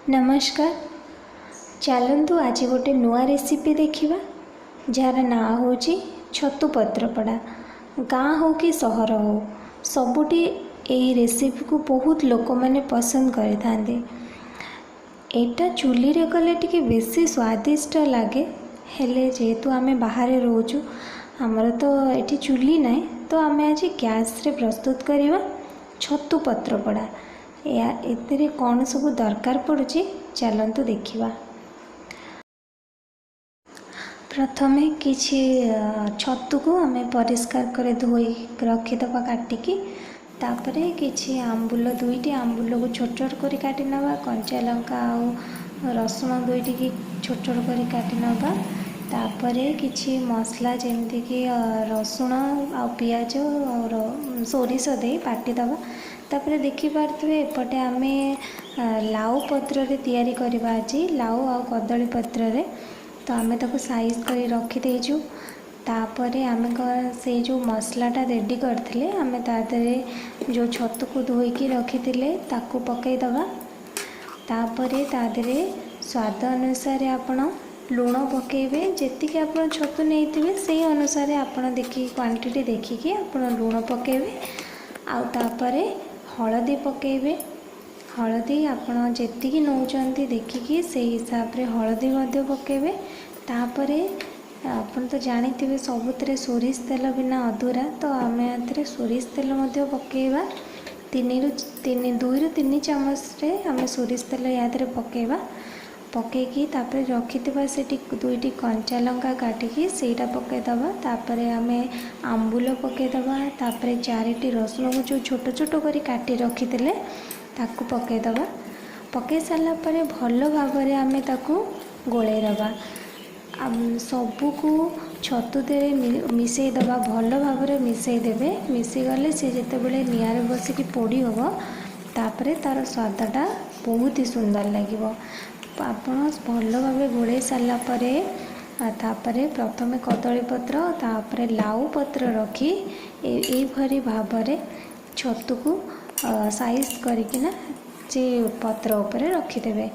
नमस्कार। चलतु आज गोटे नुआ रेसिपी देखा जार ना हूँ छतु पत्रपड़ा। गाँ हो कि सहर हो सबुठी यही रेसिपी को बहुत लोक मैंने पसंद करते। एटा चूली रे कले टिके बेसी स्वादिष्ट लगे। हेले जेहेतु आमे बाहर रोचु आमर तो ये चूली ना तो आम आज गैस रे प्रस्तुत करवा छतु पत्रपड़ा। या एते कौन सब दरकार पड़ुची चलतु देखिवा। प्रथमे किछि छतु को आमे परिष्कार करे धोई रखीदबा काटिकी। तापरे किछि आंबुल दुईटी आंबुल को छोट छोट करी काटी नवा। कंचा लंका आ रसुण दुईटी की छोट छोट करी काटी नवा। तापरे किछि मसला जेमती कि रसुण आ पियाज और सोरिष दे बाटी दवा। तापरे देखि पारथिबे एपटे आमे लाउ पत्र रे तैयारी करबा। आज लाउ आ कदली पत्र रे तो आमे ताको साइज करी रखी देजु। तापरे आमे से जो मसलाटा रेडी करथिले आमे तादरे जो छतु को धोईकी रखीथिले ताको पकई दवा। तापरे तादरे स्वाद अनुसार आपण लूण पकेबे। जेतिके आपण छतु नैथिबे सेही अनुसार आपण देखि क्वांटिटी देखिकी आपण लूण पकेबे। आ तापरे हळदी पकेबे। हळदी आपण जेतिकी नौचंती देखिकी सेही हिसाब रे हळदी मध्य पकेबे। तापरे आपण तो जानिथिबे सबुतरे सोरिष तेल बिना अधूरा तो आमे आथरे सोरिष तेल मध्य पकेबा। 2 ରୁ 3 चामच रे आमे सोरिष तेल यादरे पकेबा। पकेकी तापरे रखिथिबा सेठी दुईटी कंचा लंका काटिकी सेटा पके दबा। तापरे आमे आंबुल पके दबा। तापरे 4टी रसुण को जो छोट छोट करी काटी रखिथिले ताकू पके दबा। पके साला परे भलो भाबरे आमे ताकू गोळे दबा। सबू को छतु तेरे मिसई दबा। भलो भाबरे मिसई देबे। मिसई गले से जेते बेले नियारे बसिकी पोड़ी होबो तापरे तार स्वादटा बहुत ही सुंदर लागिबो। आपण भलो भाबे गोळे साला परे तापरे प्रथमे कदली पत्र तापरे लाउ पत्र रखी ए भरी भाबरे छतु को साइज करिकिना जे पत्र उपरे रखिदेवे।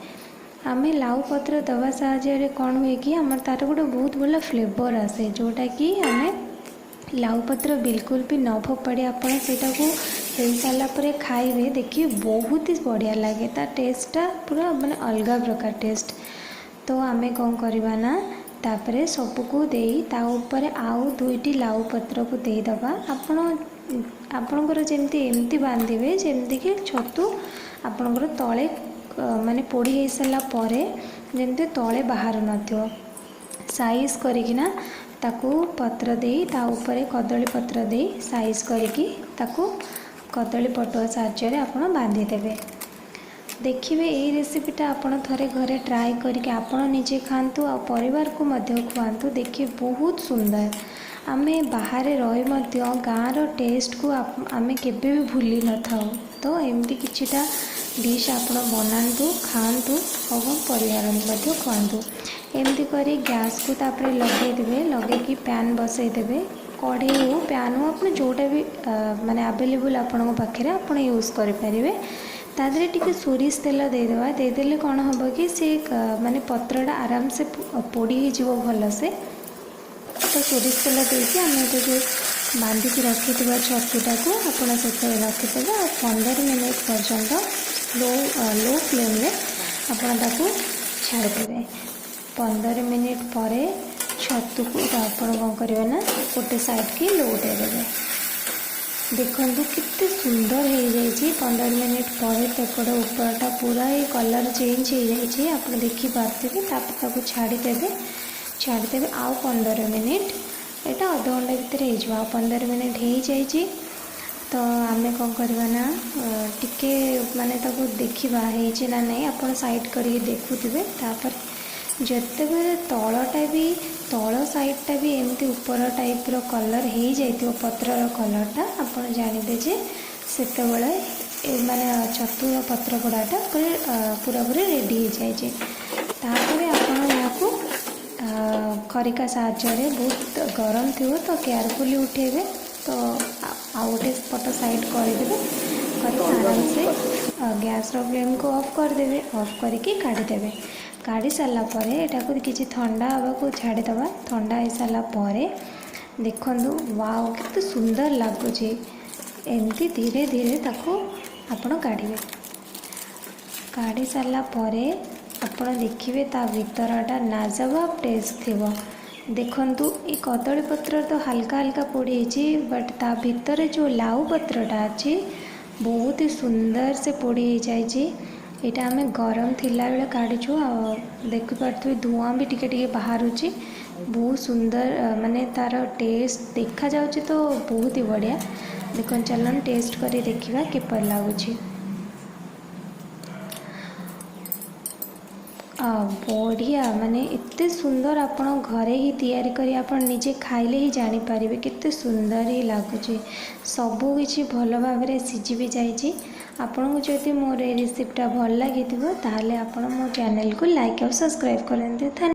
आमे लाउ पत्र दवा साहाय्य कौन हुए कि आम तार गोटे बहुत भल फ्लेवर आसे जोटा कि आमे लाउ पत्र बिल्कुल भी न फोपाड़ी आपण सेटा को हो सारा पर खाइबे देखिए बहुत ही बढ़िया लगे। ता टेस्टा पूरा माने अलग प्रकार टेस्ट। तो आमे कौन करवा ना तापरे सबको देई ता ऊपर आउ 2टी लाउ पत्र को दे दबा। आपणकर जेमती एमती बांधिबे जेमती कि छतु आपणकर तळे माने पोड़ी हो सारा परे जेमती तळे बाहर नथियो। साइज करिकिना ताकू पत्र दे ता ऊपर कदली पत्र दे साइज करिकी ताकू कदली पटुआ साहाय्य आपण बांधी देबे। देखिए यही रेसिपीटा आपण थरे घरे ट्राए करके आपण निजे खातु आ परिवार को मध्य खुआतु। देखिए बहुत सुंदर। आमे बाहर रही मध्य गाँव टेस्ट को आमे केबे भी भूली न थाउ। तो एमती किछिटा डिश आपण बनातु खातु और परिवार मध्य खुआतु। एमती करी गैस को तापरे लगे देबे। लगे कि पैन बसई देबे। कढ़ई हो पैन हो आप जोटा भी माने अवेलेबल आपण पाखे आप यूज करें। तादरे टिके सोरिष तेल देदेवा। देदेले कौन हम कि से माने पत्रटा आराम से पोड़ी हो भल से। तो सोरिष तेल देके आम जो बांधिकी रखी छतुटा को आपड़ से रखीदे। 15 मिनट पर्यंत लो फ्लेम रे आपड़ ताकू छाड़देवे। 15 मिनट पर छतु को आपण कौन करेंगे ना गोटे साइड की लौटे देवे। देखो कितने सुंदर हो जाइए। 15 मिनट पर तेपट ऊपरटा पूरा ये कलर चेंज हो जाइए आप देखी पार्थिवे। तापर छाड़देवे आउ 15 मिनट यहाँ अध घंटा भितर हो 15 मिनट हो जाइए। तो आमे कौन करवा ना टिके माने ताको देखिबा है ना नहीं आप साइड करके देखुथिबे। तापर जते बेले तलटा भी तल साइडटा भी एमती ऊपर टाइप रो कलर हो जाइतिबो पत्रर कलरटा आपण जानिबे जे सेते बेले माने छतुर पत्र पोड़ाटा पूरा पूरी रेडी हो जाए। तापर आपण याको खरिका साहाय्य बहुत गरम थी तो केयरफुली उठेबे। तो आउ गोटे पट साइड करदेवे कर आराम से गैस फ्लेम को ऑफ करदेवे। ऑफ करके काढ़ीदेवे। काढ़ी सारा पर एटाको किसी ठंडा हवा को छाड़ीदवा। ठंडा हो सारा पर देखु वाओ केते सुंदर लगुच। एमती धीरे धीरे ताको आपण काढ़े। काढ़ी सारा पर आपण देखिए ता भीतरटा नाजवाब टेस्ट थी। देखंतु ये कदली पत्र तो हल्का हल्का पोड़ी बट ता भीतर जो लाउ पत्रटा अच्छी बहुत ही सुंदर से पोड़ी जाइए। यहाँ आम गरम थिला बेले काढ़ीचु। देखिपे धुआं भी टिके टिके बाहर बहुत सुंदर माने तार टेस्ट देखा जाउची तो बहुत ही बढ़िया। देख चलन टेस्ट करी देखिबा किपर लगुच। बढ़िया माने इतने सुंदर आपण घरे ही तैयारी करी आपण निजे खाइले ही जानी पारिबे केते सुंदर ही लगुच। सबू किछि भल भाव में सिझी भी जाइए। आपन को जदि मोर रेसिपीटा भल लगी ताले आपण मो चैनल को लाइक और सब्सक्राइब करते।